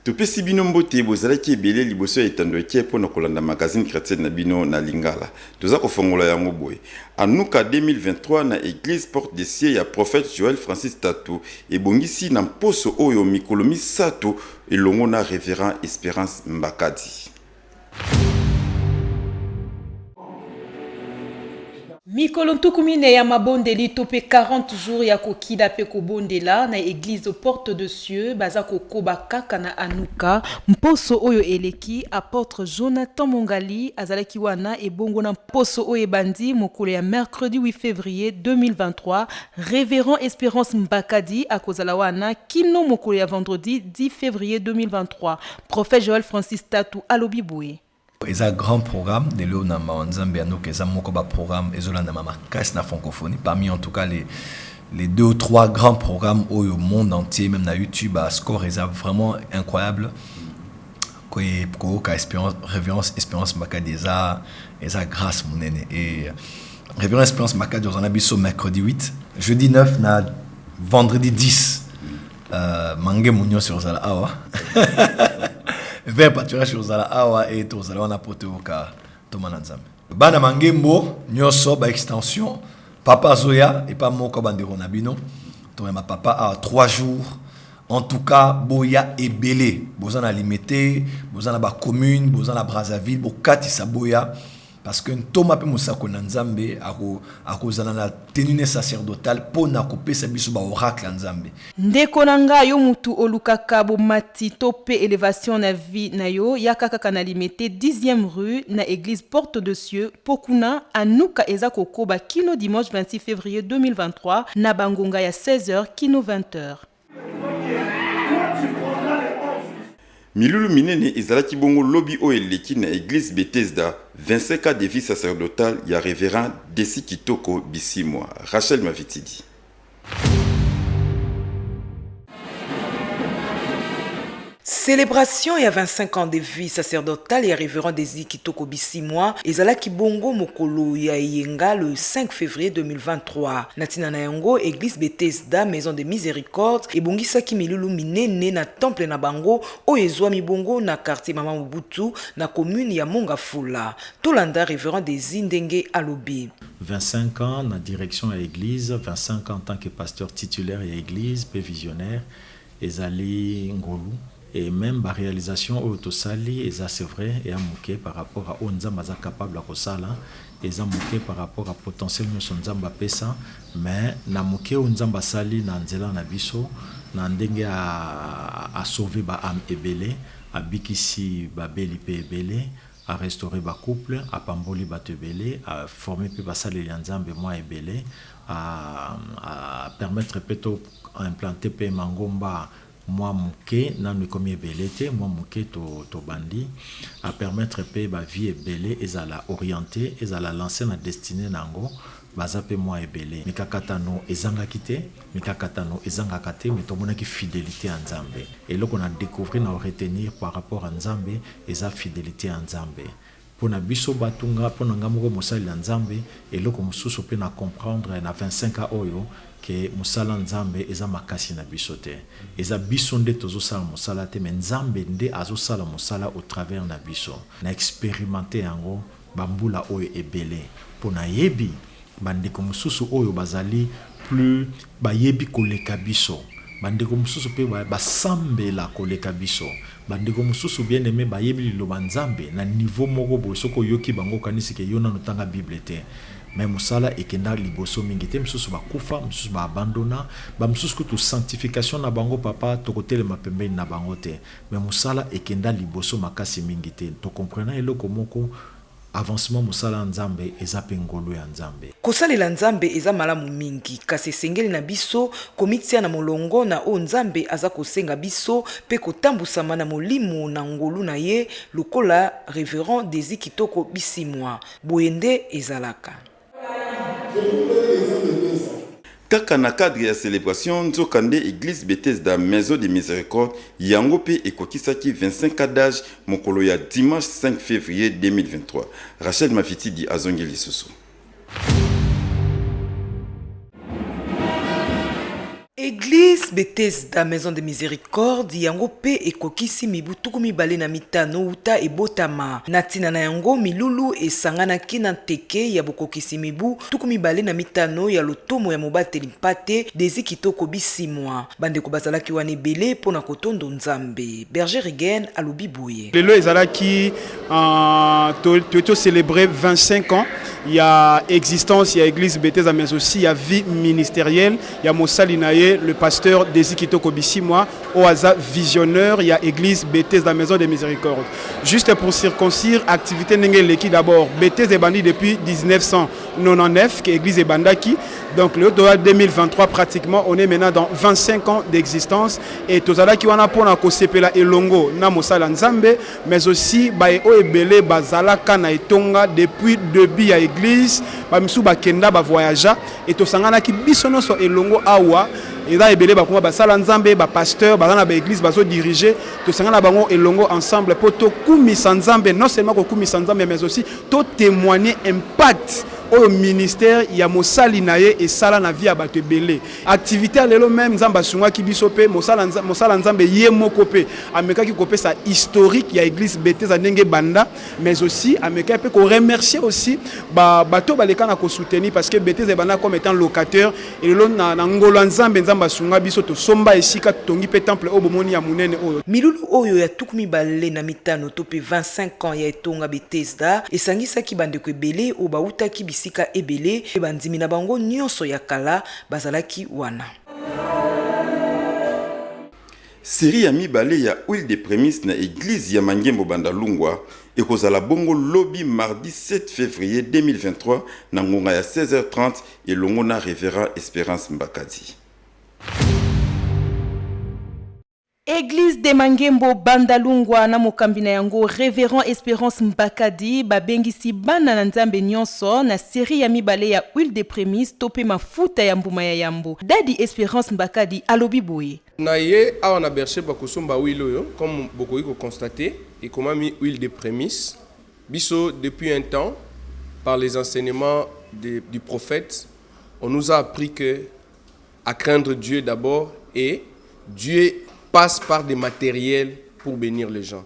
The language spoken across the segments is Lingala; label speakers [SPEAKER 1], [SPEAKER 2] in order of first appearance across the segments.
[SPEAKER 1] Topesi bino mbote bozalaki ebele liboso ya etando eke mpona kolanda magazine chrétienne na bino na Lingala. Toza kofongola yango boye. Anuka 2023 na église Porte des Cieux ya prophète Joël Francis Tatou ebongisi na mposo oyo mikolo misato elongo na révérend Espérance Mbakadi.
[SPEAKER 2] Mikolo ntukumine ya mabondeli tope 40 jours ya kokida pe kobondela na église Porte de Cieux baza kokoba kaka na Anuka mposo oyo eleki apôtre Jonathan Mongali azalaki wana ebongo na mposo oyo bandi mokolo ya mercredi 8 février 2023 révérend Espérance Mbakadi akozala wana kino mokolo ya vendredi 10 février 2023 prophète Joël Francis Tatou alobi boye.
[SPEAKER 3] C'est un grand programme de l'eau na Nzambe Anuka, c'est un programme ezolanda makasi na francophonie. Parmi en tout cas les 2 ou 3 grands programmes au monde entier, même na YouTube, à score est vraiment incroyable. Révérence Espérance Mbakadi eza grâce mon aîné et Révérence Espérance Mbakadi on a biso mercredi 8, jeudi 9 na vendredi 10. Mangé Mounio sur Zala Awa. Vers pâturage sur Zala Awa et Tozala on a porté au cas Tomana Nzambe. Bana Mangembo, Nyoso, ba extension, Papa Zoya et pas Moko Bandero Nabino. Toi ma papa a 3 jours. En tout cas, Boya et Belé. Bozana limité, Bozana ba commune, Bozana Brazzaville, Bokati Saboya. Parce que Thomas pe Moussako Nzambe ako zana tenue sacerdotale pour na couper sa biso ba oracle Nzambe.
[SPEAKER 2] Ndeko nanga yo mutu olukaka bo mati tope élévation na vie na yo yakaka kana limité 10e rue na église Porte de Cieux pokuna Anuka eza kokoba kino dimanche 26 février 2023 na bangonga ya 16h kino 20h.
[SPEAKER 1] Milulu minene ezalaki bongo lobby o eleki na église Bethesda 25 ans de vie sacerdotale ya révérend Desi Kitoko Bisimwa. Rachel Mavitidi.
[SPEAKER 4] Célébration et à 25 ans de vie sacerdotale et révérend Desi Kitoko Bisimwa ezala kibongo mokolo ya yenga le 5 février 2023 natina na yango église Bethesda maison de miséricorde ebongisaki milulu minene na temple na bango o ezwami bongo na quartier Mama Mobutu na commune ya Mongafula tolanda révérend Desi ndenge alobi
[SPEAKER 5] 25 ans na direction à l'église 25 ans en tant que pasteur titulaire à l'église pe visionnaire ezali ngolu. Et même la réalisation au Tosali, et ça c'est vrai, et à mouké par rapport à Onzamba capable à Kosala, et ça mouké par rapport à potentiel nous sommes Nzamba pesa, mais na mouké Onzamba sali na nzela na biso, na ndenge à sauver ba âme ebele, à bikisi ba beli pe ebele, à restaurer ba couple, à pamboli ba tebele, à former pe ba sali Nzambe moi ebele, à permettre plutôt à implanter pe mangomba moi mouké nanu comme belete moi mouké to bandi à permettre pe ba vie belé et à la orienter et à la lancer na destinée nango bazape moi belé mikakatano ezanga kité mikakatano ezanga kate mais to monaki fidélité en Nzambe et là qu'on a découvert na retenir par rapport à Nzambe et sa fidélité en Nzambe pour na biso batunga pour na ngamoko mosali na Nzambe et là comme sous pe na comprendre na 25 ans oyo que musala Nzambe eza makasi na biso te eza biso nde tozosala musala te mais Nzambe nde azosala musala au travers na biso na expérimenter yango bambula oyo ebele pona yebi bandeko mususu oyo bazali plus bayebi koleka biso bandeko mususu pe basambela koleka biso bandeko mususu bien aimé bayebi liloba Nzambe na niveau moko boye soko yoki bango kanisi ke yona notanga bible te mais musala ekenda liboso mingi te misusu bakufa misusu ba abandona ba misusu kutu sanctification na bango papa tokotele mapembeni na bango te mais musala ekenda liboso makasi mingi te to comprendre eloko moko avancement musala Nzambe eza pe ngolo ya Nzambe
[SPEAKER 4] kosalela Nzambe eza malamu mingi kasi sengeli na biso komitia na molongo na o Nzambe aza kosenga biso pe kotambusama na molimo na ngolu na ye lokola révérend Desi Kitoko Bisimwa boyende ezalaka.
[SPEAKER 1] Kaka na cadre ya célébration nzokande église Bethesda maison de miséricorde yango pe ekokisaki 25 ans d'âge mokolo ya dimanche 5 février 2023. Rachel Mafitidi azongeli susu.
[SPEAKER 4] Église Bethesda Maison de Miséricorde yango pe ekokisi mibu tuku mibale na mitano uta ebotama natina na yango milulu esanganaki na teke ya bokokisi mibu tuku mibale na mitano ya lotomo ya mobateli mpate desi kitoko bisimwa bandeko bazalaki wana ebele mpona kotondo nzambe. Berger Regen alobi boye
[SPEAKER 6] lelo ezalaki to célébrer 25 ans. Il y a existence, il y a église Bethesda, mais aussi il y a vie ministérielle. Il y a Moussali Naye, le pasteur Desi Kitoko Bisimwa, Oaza visionnaire, il y a église Bethesda, Maison de Miséricorde. Juste pour circoncire, activité Nengeleki d'abord. Bethesda est bandit depuis 1999, qui est église Ebandaki. Donc le 2023 pratiquement, on est maintenant dans 25 ans d'existence. Et Tozala qui wana pona ko sepela elongo na Mosala Nzambe, mais aussi bae o ebele bazala kana etonga depuis début ya église, ba misu ba kenda ba voyager et tosangana ki bisono so elongo awa. Et là, ebele ba kuma ba sala Nzambe, ba pasteur, ba na ba église bazo diriger, tosangana bango elongo ensemble pour to kumisa Nzambe, non seulement ko kumisa Nzambe mais aussi to témoigner impact au ministère ya Mosali Naye et sala na vie abato belé activité lelo même Nzamba sunga ki biso pe Mosala Nzambe ye moko pe ameka ki kopé sa historique ya église Bethesda ndenge banda mais aussi ameka pe ko remercier aussi bato baleka na ko soutenir parce que Bethesda banda comme étant locataire et lelo na ngolo Nzambe Nzamba sunga biso to somba esika tongi pe temple obomoni ya munene oyo
[SPEAKER 4] milulu oyo ya tukumi balé na mitano to pe 25 ans ya etonga Bethesda esangisa ki bandeko ebele o bauta ki bisika ebele bandimi na bango nyonso ya kala bazalaki wana.
[SPEAKER 1] Série ya mibale ya huile de prémisse na église ya Mangembo Bandalungwa ekozala bongo lobby mardi 7 février 2023 na ngonga ya 16h30 elongo na révérend Espérance Mbakadi.
[SPEAKER 2] Église de Mangembo Bandalungwa na mokambina yango Révérend Espérance Mbakadi babengisi bana na Nzambe nyonso na série ya mibale ya huile de prémisse tope mafuta ya mbuma ya yambo. Dadi Espérance Mbakadi alobi boye.
[SPEAKER 7] Na ye awa na bercher bakosomba huile oyo comme bokoki ko constater et comment mi huile de prémisse biso depuis un temps par les enseignements du prophète on nous a appris que à craindre Dieu d'abord et Dieu passe par des matériels pour bénir les gens.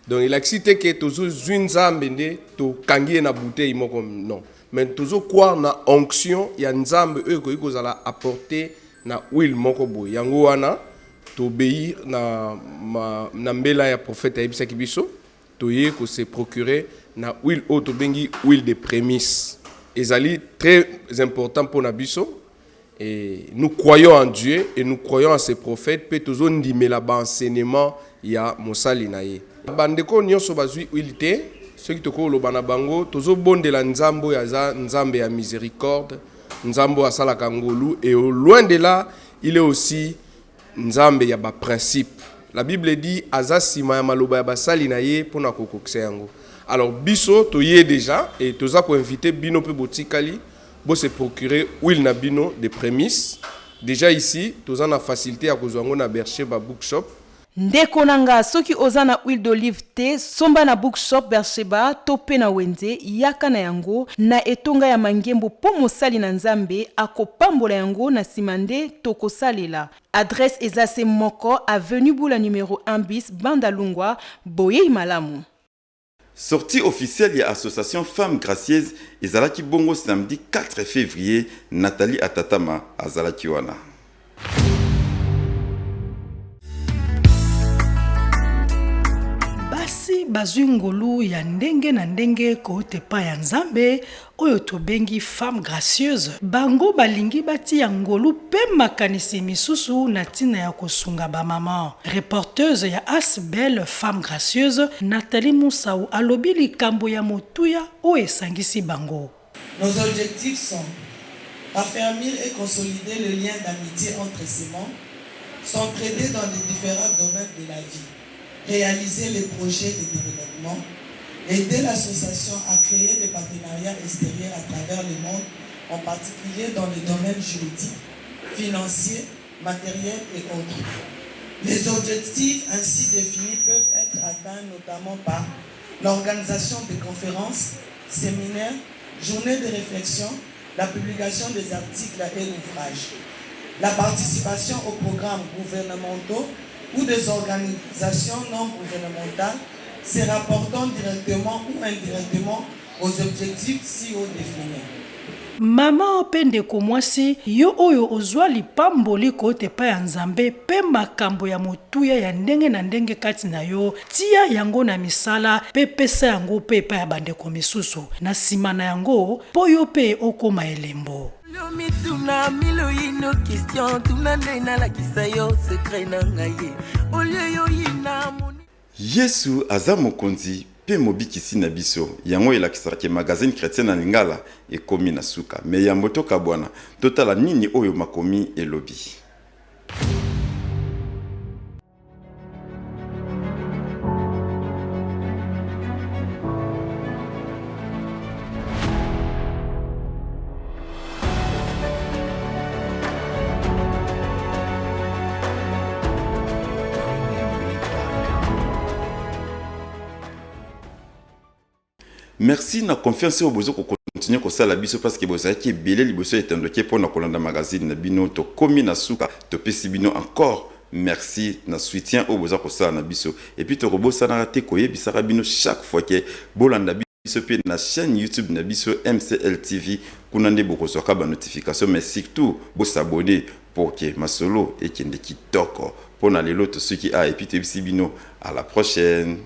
[SPEAKER 7] Donc il a cité que toujours une zambende to kangi na bouteille moko non. Mais toujours quoi na onction ya nzambe eux ko ikozala apporter na huile moko boy. Yango wana to obéir na mbela ya prophète Aïbisa Kibiso to ye ko se procurer na huile auto bengi huile de prémisse. Ezali très important pour nabiso. Et nous croyons en Dieu et nous croyons en ses prophètes. Peut toujours ndime la enseignement ya Mosali Naye. Bandeko nyonso bazui huilité, ceux qui toko lo bana bango, toujours bon de la nzambo ya za nzambe ya miséricorde, nzambo asala kangolu et au loin de là, il est aussi nzambe ya ba principe. La Bible dit azasima ya maloba ya basali naye pona kokokse yango. Alors biso to yé déjà et toza ko inviter bino pe botikali pour se procurer huile nabino de prémisse. Déjà ici, tous en a facilité à cause na bercher ba bookshop.
[SPEAKER 2] Ndeko nanga soki ozana huile d'olive te somba na bookshop Bercheba tope na wenze yaka na yango na etonga ya Mangembo po mosali na Nzambe akopambola yango na simande tokosalela. Adresse ezase moko avenue Boula numéro 1 bis Bandalungwa boye malamu.
[SPEAKER 1] Sortie officielle de l'association Femmes Gracieuses ezalaki bongo samedi 4 février Nathalie Atatama azalaki wana.
[SPEAKER 8] Basi bazwi ngolu ya ndenge na ndenge kotepa ya Nzambe oyo tobengi Femme Gracieuse bango balingi bati ya ngolu pe makanisi misusu na tina ya kosunga ba maman. Reporteuse ya Asbel Femme Gracieuse Nathalie Moussau alobi likambo ya motuya o esangisi bango.
[SPEAKER 9] Nos objectifs sont affermir et consolider le lien d'amitié entre ces membres, s'entraider dans les différents domaines de la vie, réaliser les projets de développement, aider l'association à créer des partenariats extérieurs à travers le monde, en particulier dans les domaines juridiques, financiers, matériels et autres. Les objectifs ainsi définis peuvent être atteints notamment par l'organisation de conférences, séminaires, journées de réflexion, la publication des articles et ouvrages. la participation aux programmes gouvernementaux ou des organisations non gouvernementales se rapportant directement ou indirectement aux objectifs si haut définis.
[SPEAKER 8] Mama Pendeko mwasi yo oyo ozwa lipamboli kote pa ya Nzambe pe makambo ya motuya ya ndenge na ndenge kati na yo tia yango na misala pe pesa yango pe pa ya bandeko misusu na sima na yango po yo pe okoma elembo.
[SPEAKER 10] Tuna milo ino question tuna ndena la kisayo secret na ngaye olye yo ina
[SPEAKER 1] Yesu aza mokonzi pe mobikisi na biso yango elakisaka magazine chrétien na Lingala ekomi na suka me ya motoka bwana totala nini oyo makomi elobi. Merci na confiance au bozo ko continuer ko sala biso parce que bozo ki belé liboso etandoke pour na kolanda magazine na bino to komi na suka to pesi bino encore merci na soutien au bozo ko sala na biso et puis to robosa na raté ko yebisaka bino chaque fois que bolanda biso pe na chaîne YouTube na biso MCL TV kunande boko soka ba notification mais surtout bo s'abonner pour que masolo et kende kitoko pour na lelo to ceux qui a et puis te bino à la prochaine.